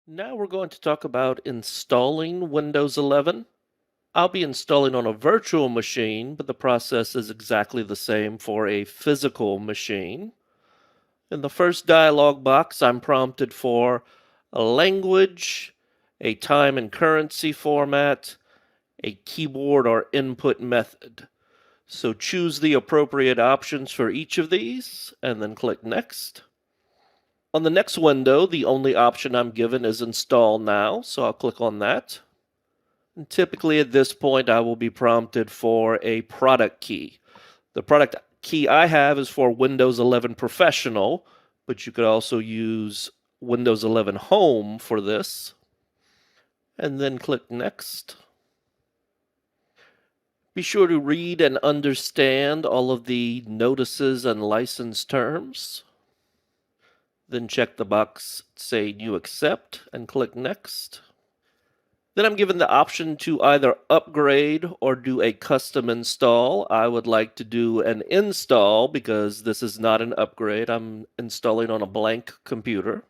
Now we're going to talk about installing Windows 11. I'll be installing on a virtual machine, but the process is exactly the same for a physical machine. In the first dialog box, I'm prompted for a language, a time and currency format, a keyboard or input method. So choose the appropriate options for each of these and then click Next. On the next window, the only option I'm given is Install Now, so I'll click on that. And typically at this point, I will be prompted for a product key. The product key I have is for Windows 11 Professional, but you could also use Windows 11 Home for this. And then click Next. Be sure to read and understand all of the notices and license terms. Then check the box saying you accept and click Next. Then I'm given the option to either upgrade or do a custom install. I would like to do an install because this is not an upgrade. I'm installing on a blank computer.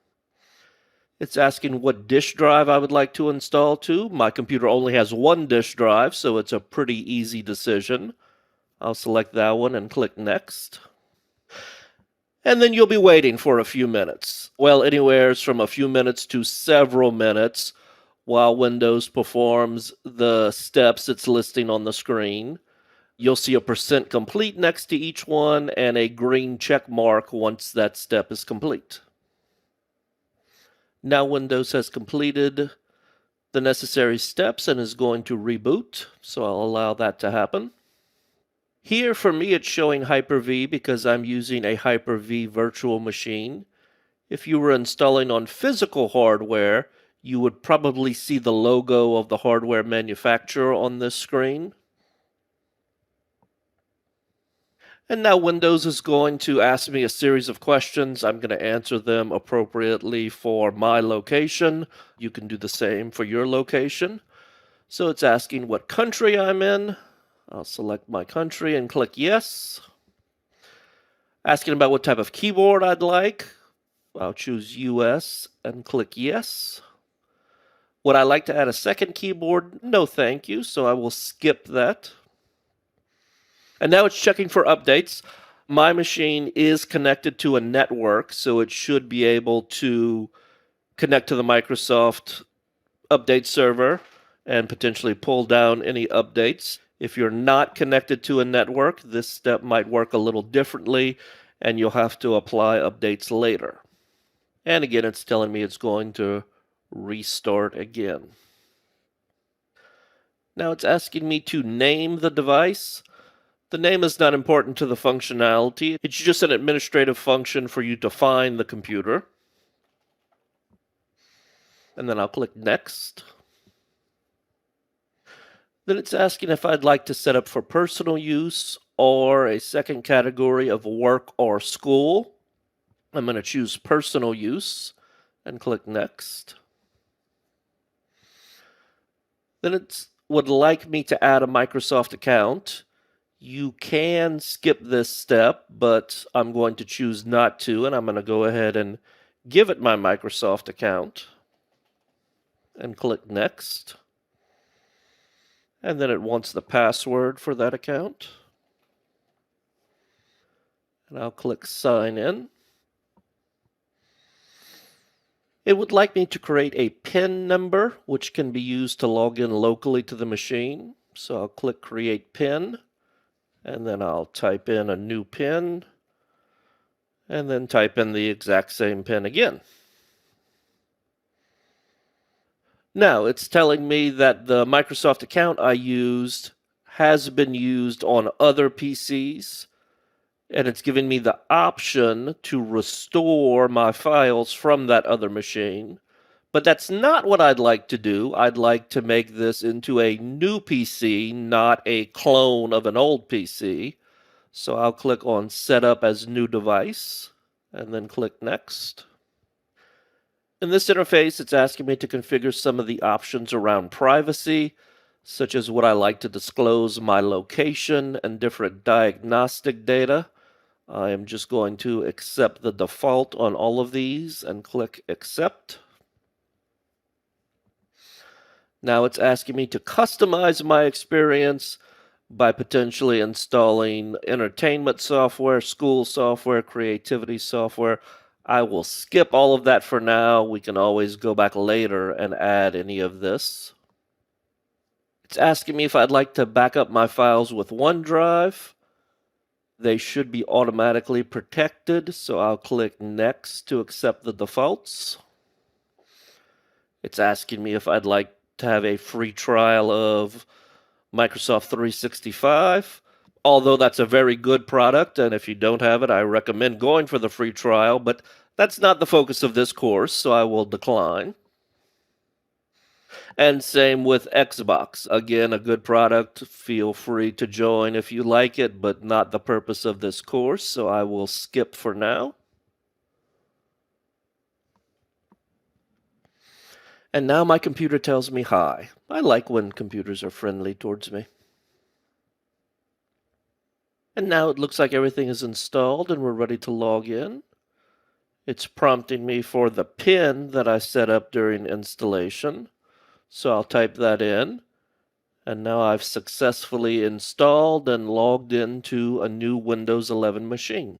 It's asking what disk drive I would like to install to. My computer only has one disk drive, so it's a pretty easy decision. I'll select that one and click Next. And then you'll be waiting for a few minutes. Well, anywhere from a few minutes to several minutes while Windows performs the steps it's listing on the screen. You'll see a percent complete next to each one and a green check mark once that step is complete. Now Windows has completed the necessary steps and is going to reboot, so I'll allow that to happen. Here for me it's showing Hyper-V because I'm using a Hyper-V virtual machine. If you were installing on physical hardware, you would probably see the logo of the hardware manufacturer on this screen. And now Windows is going to ask me a series of questions. I'm going to answer them appropriately for my location. You can do the same for your location. So it's asking what country I'm in. I'll select my country and click Yes. Asking about what type of keyboard I'd like. I'll choose US and click Yes. Would I like to add a second keyboard? No, thank you, so I will skip that. And now it's checking for updates. My machine is connected to a network, so it should be able to connect to the Microsoft update server and potentially pull down any updates. If you're not connected to a network, this step might work a little differently, and you'll have to apply updates later. And again, it's telling me it's going to restart again. Now it's asking me to name the device. The name is not important to the functionality. It's just an administrative function for you to find the computer. And then I'll click Next. Then it's asking if I'd like to set up for personal use or a second category of work or school. I'm going to choose personal use and click Next. Then it would like me to add a Microsoft account. You can skip this step, but I'm going to choose not to, and I'm going to go ahead and give it my Microsoft account and click Next. And then it wants the password for that account. And I'll click Sign In. It would like me to create a PIN number, which can be used to log in locally to the machine. So I'll click Create PIN, and then I'll type in a new PIN, and then type in the exact same PIN again. Now it's telling me that the Microsoft account I used has been used on other PCs, and it's giving me the option to restore my files from that other machine. But that's not what I'd like to do. I'd like to make this into a new PC, not a clone of an old PC. So I'll click on Set Up as New Device, and then click Next. In this interface, it's asking me to configure some of the options around privacy, such as would I like to disclose my location and different diagnostic data. I am just going to accept the default on all of these and click Accept. Now it's asking me to customize my experience by potentially installing entertainment software, school software, creativity software. I will skip all of that for now. We can always go back later and add any of this. It's asking me if I'd like to back up my files with OneDrive. They should be automatically protected, so I'll click Next to accept the defaults. It's asking me if I'd like to have a free trial of Microsoft 365. Although that's a very good product, and if you don't have it, I recommend going for the free trial, but that's not the focus of this course, so I will decline. And same with Xbox. Again, a good product. Feel free to join if you like it, but not the purpose of this course, so I will skip for now. And now my computer tells me hi. I like when computers are friendly towards me. And now it looks like everything is installed and we're ready to log in. It's prompting me for the PIN that I set up during installation. So I'll type that in. And now I've successfully installed and logged into a new Windows 11 machine.